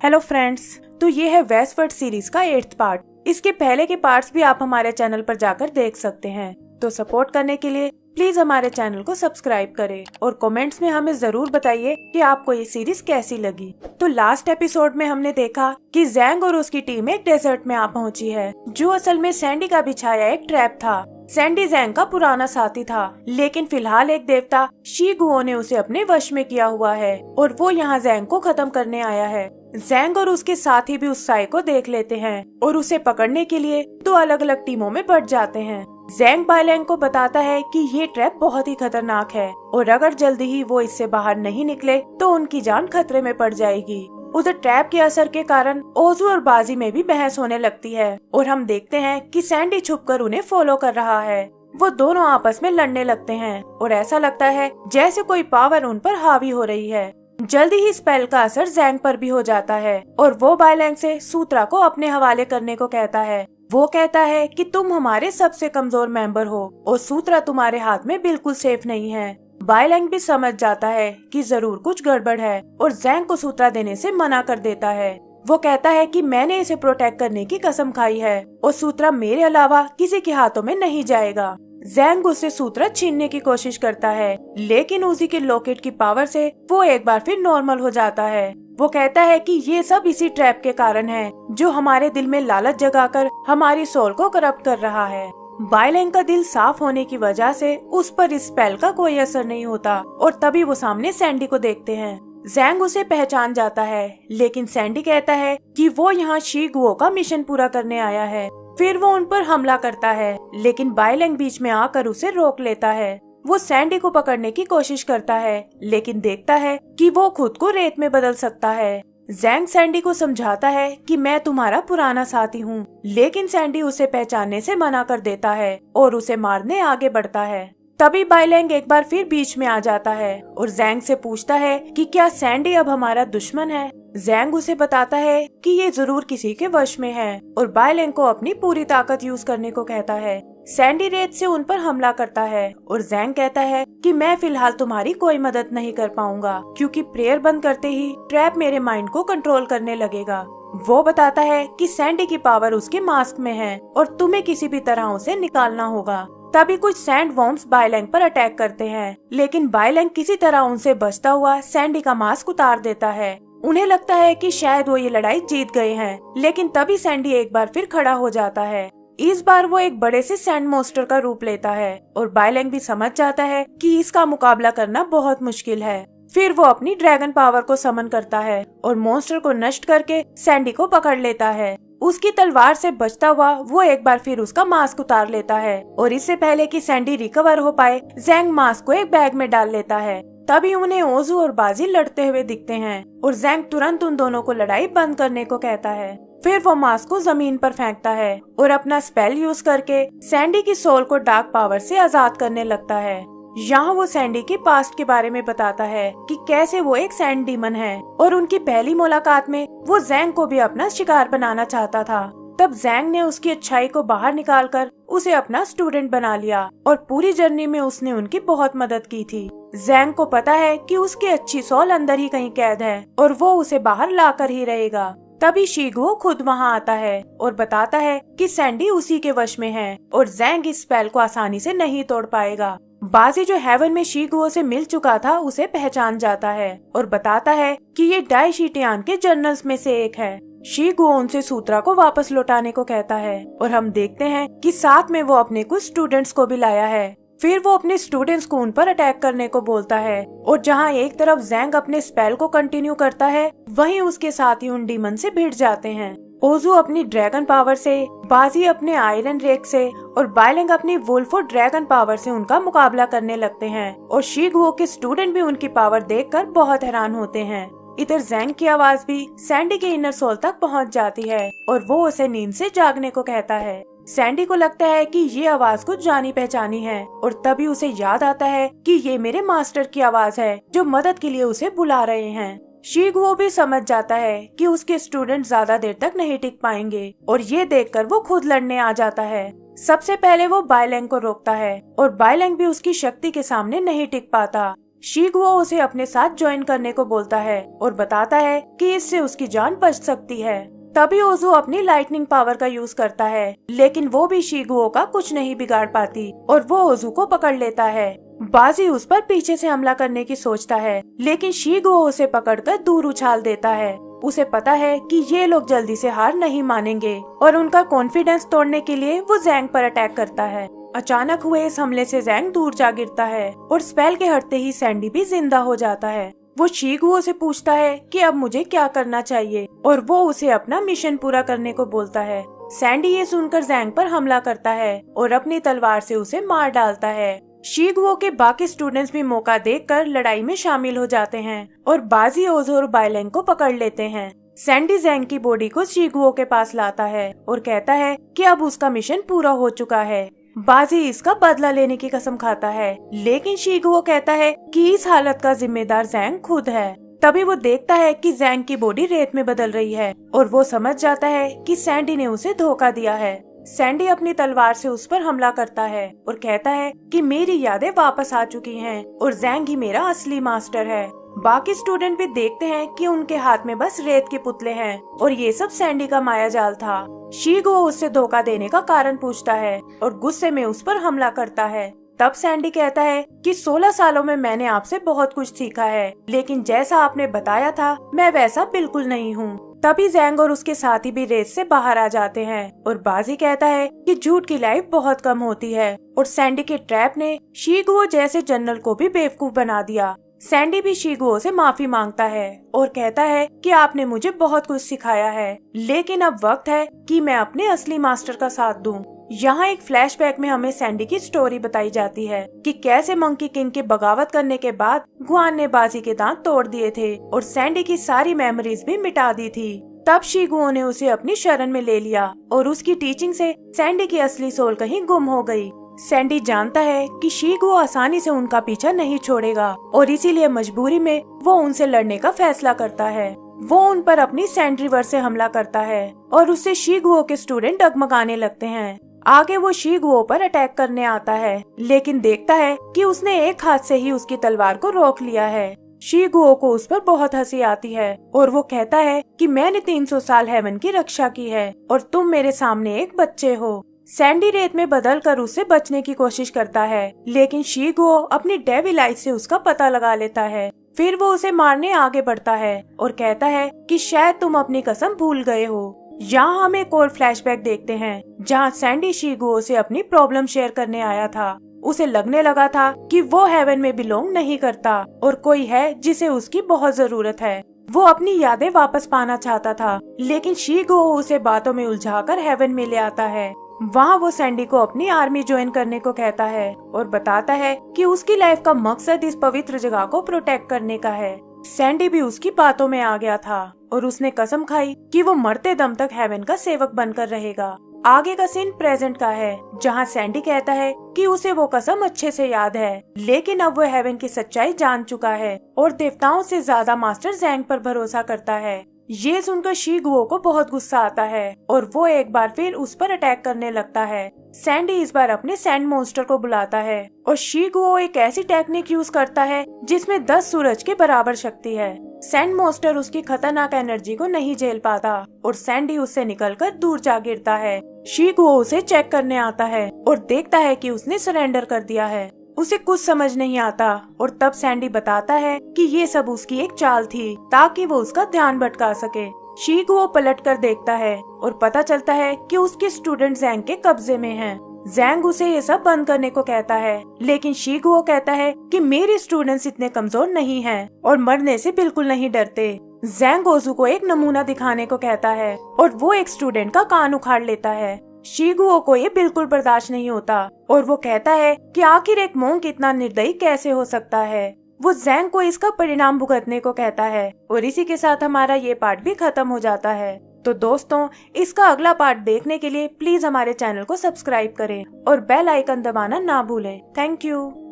Hello friends, तो ये है वेस्टवर्ल्ड सीरीज का 8th पार्ट। इसके पहले के पार्ट्स भी आप हमारे चैनल पर जाकर देख सकते हैं। तो सपोर्ट करने के लिए प्लीज हमारे चैनल को सब्सक्राइब करें और कमेंट्स में हमें जरूर बताइए कि आपको ये सीरीज कैसी लगी। तो लास्ट एपिसोड में हमने देखा कि जैंग और उसकी टीम एक डेजर्ट में आ पहुंची है, जो असल में सैंडी का बिछाया एक ट्रैप था। सैंडी जैंग का पुराना साथी था, लेकिन फिलहाल एक देवता शी गुओ ने उसे अपने वश में किया हुआ है और वो यहाँ जैंग को खत्म करने आया है। जैंग और उसके साथी भी उस साई को देख लेते हैं और उसे पकड़ने के लिए 2 अलग अलग टीमों में बट जाते हैं। जैंग बाइलैंग को बताता है कि ये ट्रैप बहुत ही खतरनाक है और अगर जल्दी ही वो इससे बाहर नहीं निकले तो उनकी जान खतरे में पड़ जाएगी। उधर ट्रैप के असर के कारण ओजू और बाजी में भी बहस होने लगती है और हम देखते हैं कि सैंडी छुपकर उन्हें फॉलो कर रहा है। वो दोनों आपस में लड़ने लगते हैं और ऐसा लगता है जैसे कोई पावर उन पर हावी हो रही है। जल्दी ही स्पेल का असर जैंग पर भी हो जाता है और वो बाइलैंग से सूत्रा को अपने हवाले करने को कहता है। वो कहता है कि तुम हमारे सबसे कमजोर मेंबर हो और सूत्रा तुम्हारे हाथ में बिल्कुल सेफ नहीं है। बाइलैंग भी समझ जाता है कि जरूर कुछ गड़बड़ है और जैंग को सूत्रा देने से मना कर देता है। वो कहता है कि मैंने इसे प्रोटेक्ट करने की कसम खाई है और सूत्रा मेरे अलावा किसी के हाथों में नहीं जाएगा। जैंग उससे सूत्रा छीनने की कोशिश करता है, लेकिन उसी के लॉकेट की पावर से वो एक बार फिर नॉर्मल हो जाता है। वो कहता है कि ये सब इसी ट्रैप के कारण है, जो हमारे दिल में लालच जगाकर हमारी सोल को करप्ट कर रहा है। बाइलैंग का दिल साफ होने की वजह से उस पर इस स्पेल का कोई असर नहीं होता और तभी वो सामने सैंडी को देखते हैं। जैंग उसे पहचान जाता है, लेकिन सैंडी कहता है कि वो यहाँ शी गुओ का मिशन पूरा करने आया है। फिर वो उन पर हमला करता है, लेकिन बाइलैंग बीच में आकर उसे रोक लेता है। वो सैंडी को पकड़ने की कोशिश करता है, लेकिन देखता है कि वो खुद को रेत में बदल सकता है। जैंग सैंडी को समझाता है कि मैं तुम्हारा पुराना साथी हूँ, लेकिन सैंडी उसे पहचानने से मना कर देता है और उसे मारने आगे बढ़ता है। तभी बाइलैंग एक बार फिर बीच में आ जाता है और जैंग से पूछता है कि क्या सैंडी अब हमारा दुश्मन है। जैंग उसे बताता है कि ये जरूर किसी के वश में है और बाइलैंग को अपनी पूरी ताकत यूज करने को कहता है। सैंडी रेत से उन पर हमला करता है और जैंग कहता है कि मैं फिलहाल तुम्हारी कोई मदद नहीं कर पाऊंगा, क्योंकि प्रेयर बंद करते ही ट्रैप मेरे माइंड को कंट्रोल करने लगेगा। वो बताता है कि सैंडी की पावर उसके मास्क में है और तुम्हें किसी भी तरह उसे निकालना होगा। तभी कुछ सैंड वॉर्म्स बाइलैंग पर अटैक करते हैं, लेकिन बाइलैंग किसी तरह उनसे बचता हुआ सैंडी का मास्क उतार देता है। उन्हें लगता है कि शायद वो ये लड़ाई जीत गए हैं, लेकिन तभी सैंडी एक बार फिर खड़ा हो जाता है। इस बार वो एक बड़े से सैंड मॉन्स्टर का रूप लेता है और बाइलैंग भी समझ जाता है कि इसका मुकाबला करना बहुत मुश्किल है। फिर वो अपनी ड्रैगन पावर को समन करता है और मॉन्स्टर को नष्ट करके सैंडी को पकड़ लेता है। उसकी तलवार से बचता हुआ वो एक बार फिर उसका मास्क उतार लेता है और इससे पहले कि सैंडी रिकवर हो पाए, जैंग मास्क को एक बैग में डाल लेता है। तभी उन्हें ओजू और बाजी लड़ते हुए दिखते हैं और जैंग तुरंत उन दोनों को लड़ाई बंद करने को कहता है। फिर वो मास्क को जमीन पर फेंकता है और अपना स्पेल यूज करके सैंडी की सोल को डार्क पावर से आजाद करने लगता है। यहाँ वो सैंडी के पास्ट के बारे में बताता है कि कैसे वो एक सैंड डीमन है और उनकी पहली मुलाकात में वो जैंग को भी अपना शिकार बनाना चाहता था। तब जैंग ने उसकी अच्छाई को बाहर निकालकर उसे अपना स्टूडेंट बना लिया और पूरी जर्नी में उसने उनकी बहुत मदद की थी। जैंग को पता है कि उसकी अच्छी सोल अंदर ही कहीं कैद है और वो उसे बाहर लाकर ही रहेगा। तभी शी गुओ खुद वहाँ आता है और बताता है कि सैंडी उसी के वश में है और जैंग इस स्पेल को आसानी से नहीं तोड़ पाएगा। बाजी जो हेवन में शी गुओ से मिल चुका था उसे पहचान जाता है और बताता है कि ये डाई शीटियान के जनरल्स में से एक है। शी गुओ उनसे सूत्रा को वापस लौटाने को कहता है और हम देखते हैं कि साथ में वो अपने कुछ स्टूडेंट्स को भी लाया है। फिर वो अपने स्टूडेंट्स को उन पर अटैक करने को बोलता है और जहाँ एक तरफ जैंग अपने स्पेल को कंटिन्यू करता है, वहीं उसके साथ ही उन डीमन से भिड़ जाते हैं। ओजू अपनी ड्रैगन पावर से, बाजी अपने आयरन रेक से और बाइलैंग अपनी वुल्फ और ड्रैगन पावर से उनका मुकाबला करने लगते हैं और शी गुओ के स्टूडेंट भी उनकी पावर देखकर बहुत हैरान होते हैं। इधर जैंग की आवाज भी सैंडी के इनर सोल तक पहुंच जाती है और वो उसे नींद से जागने को कहता है। सैंडी को लगता है कि ये आवाज कुछ जानी पहचानी है और तभी उसे याद आता है कि ये मेरे मास्टर की आवाज है, जो मदद के लिए उसे बुला रहे हैं। शी गुओ भी समझ जाता है कि उसके स्टूडेंट ज्यादा देर तक नहीं टिक पाएंगे और ये देखकर वो खुद लड़ने आ जाता है। सबसे पहले वो बाइलैंग को रोकता है और बाइलैंग भी उसकी शक्ति के सामने नहीं टिक पाता। शीगुओ उसे अपने साथ ज्वाइन करने को बोलता है और बताता है कि इससे उसकी जान बच सकती है। तभी ओजू अपनी लाइटनिंग पावर का यूज करता है, लेकिन वो भी शीगुओ का कुछ नहीं बिगाड़ पाती और वो ओजू को पकड़ लेता है। बाजी उस पर पीछे से हमला करने की सोचता है, लेकिन शीगुओ उसे पकड़कर दूर उछाल देता है। उसे पता है कि ये लोग जल्दी से हार नहीं मानेंगे और उनका कॉन्फिडेंस तोड़ने के लिए वो जैंग पर अटैक करता है। अचानक हुए इस हमले से जैंग दूर जा गिरता है और स्पेल के हटते ही सैंडी भी जिंदा हो जाता है। वो शीगुओ से पूछता है कि अब मुझे क्या करना चाहिए और वो उसे अपना मिशन पूरा करने को बोलता है। सैंडी ये सुनकर जैंग पर हमला करता है और अपनी तलवार से उसे मार डालता है। शीगुओ के बाकी स्टूडेंट्स भी मौका देखकर लड़ाई में शामिल हो जाते हैं और बाजी ओजो और बाइलेंग को पकड़ लेते हैं। सैंडी जैंग की बॉडी को शीगुओ के पास लाता है और कहता है कि अब उसका मिशन पूरा हो चुका है। बाजी इसका बदला लेने की कसम खाता है, लेकिन शीगुओ कहता है कि इस हालत का जिम्मेदार जैंग खुद है। तभी वो देखता है कि जैंग की बॉडी रेत में बदल रही है और वो समझ जाता है कि सैंडी ने उसे धोखा दिया है। सैंडी अपनी तलवार से उस पर हमला करता है और कहता है कि मेरी यादें वापस आ चुकी हैं और जैंग ही मेरा असली मास्टर है। बाकी स्टूडेंट भी देखते हैं कि उनके हाथ में बस रेत के पुतले हैं और ये सब सैंडी का मायाजाल था। शीगुओ उससे धोखा देने का कारण पूछता है और गुस्से में उस पर हमला करता है। तब सैंडी कहता है कि 16 सालों में मैंने आपसे बहुत कुछ सीखा है, लेकिन जैसा आपने बताया था मैं वैसा बिल्कुल नहीं हूँ। तभी जैंग और उसके साथी भी रेस से बाहर आ जाते हैं और बाजी कहता है कि झूठ की लाइफ बहुत कम होती है और सैंडी के ट्रैप ने शीगुओ जैसे जनरल को भी बेवकूफ बना दिया। सैंडी भी शीगुओ से माफी मांगता है और कहता है कि आपने मुझे बहुत कुछ सिखाया है, लेकिन अब वक्त है कि मैं अपने असली मास्टर का साथ दूं। यहाँ एक फ्लैशबैक में हमें सैंडी की स्टोरी बताई जाती है कि कैसे मंकी किंग के बगावत करने के बाद गुआन ने बाजी के दांत तोड़ दिए थे और सैंडी की सारी मेमोरीज भी मिटा दी थी। तब शीगुओ ने उसे अपनी शरण में ले लिया और उसकी टीचिंग से सैंडी की असली सोल कहीं गुम हो गई। सैंडी जानता है कि शीगुओ आसानी से उनका पीछा नहीं छोड़ेगा और इसीलिए मजबूरी में वो उनसे लड़ने का फैसला करता है। वो उन पर अपनी सैंड रिवर से हमला करता है और उससे शीगुओ के स्टूडेंट डगमगाने लगते हैं। आगे वो शीगुओ पर अटैक करने आता है, लेकिन देखता है कि उसने एक हाथ से ही उसकी तलवार को रोक लिया है। शीगुओ को उस पर बहुत हंसी आती है और वो कहता है कि मैंने 300 साल हेवन की रक्षा की है और तुम मेरे सामने एक बच्चे हो। सैंडी रेत में बदलकर उससे बचने की कोशिश करता है, लेकिन शीगुओ अपनी डेविल आइज से उसका पता लगा लेता है। फिर वो उसे मारने आगे बढ़ता है और कहता है कि शायद तुम अपनी कसम भूल गए हो। यहाँ हम एक और फ्लैशबैक देखते हैं जहाँ सैंडी शीगुओ से अपनी प्रॉब्लम शेयर करने आया था। उसे लगने लगा था कि वो हेवन में बिलोंग नहीं करता और कोई है जिसे उसकी बहुत जरूरत है। वो अपनी यादें वापस पाना चाहता था, लेकिन शीगुओ उसे बातों में उलझाकर हेवन में ले आता है। वहाँ वो सैंडी को अपनी आर्मी ज्वाइन करने को कहता है और बताता है कि उसकी लाइफ का मकसद इस पवित्र जगह को प्रोटेक्ट करने का है। सैंडी भी उसकी बातों में आ गया था और उसने कसम खाई कि वो मरते दम तक हेवन का सेवक बनकर रहेगा। आगे का सीन प्रेजेंट का है, जहाँ सैंडी कहता है कि उसे वो कसम अच्छे से याद है, लेकिन अब वो हेवन की सच्चाई जान चुका है और देवताओं से ज्यादा मास्टर जैंग पर भरोसा करता है। ये सुनकर शीगुओ को बहुत गुस्सा आता है और वो एक बार फिर उस पर अटैक करने लगता है। सैंडी इस बार अपने सैंड मॉन्स्टर को बुलाता है और शीगुओ एक ऐसी टेक्निक यूज करता है जिसमें 10 सूरज के बराबर शक्ति है। सैंड मॉन्स्टर उसकी खतरनाक एनर्जी को नहीं झेल पाता और सैंडी उससे निकलकर दूर जा गिरता है। शीगुओ उसे चेक करने आता है और देखता है कि उसने सरेंडर कर दिया है। उसे कुछ समझ नहीं आता और तब सैंडी बताता है कि ये सब उसकी एक चाल थी ताकि वो उसका ध्यान भटका सके। शीगुओ पलटकर देखता है और पता चलता है कि उसके स्टूडेंट जैंग के कब्जे में हैं। जैंग उसे ये सब बंद करने को कहता है, लेकिन शीगुओ कहता है कि मेरे स्टूडेंट्स इतने कमजोर नहीं हैं और मरने से बिल्कुल नहीं डरते। जैंग ओजू को एक नमूना दिखाने को कहता है और वो एक स्टूडेंट का कान उखाड़ लेता है। शीगुओ को ये बिल्कुल बर्दाश्त नहीं होता और वो कहता है कि आखिर एक मोंक इतना निर्दयी कैसे हो सकता है। वो जैंग को इसका परिणाम भुगतने को कहता है और इसी के साथ हमारा ये पार्ट भी खत्म हो जाता है। तो दोस्तों, इसका अगला पार्ट देखने के लिए प्लीज हमारे चैनल को सब्सक्राइब करें और बेल आइकन दबाना ना भूलें। Thank you.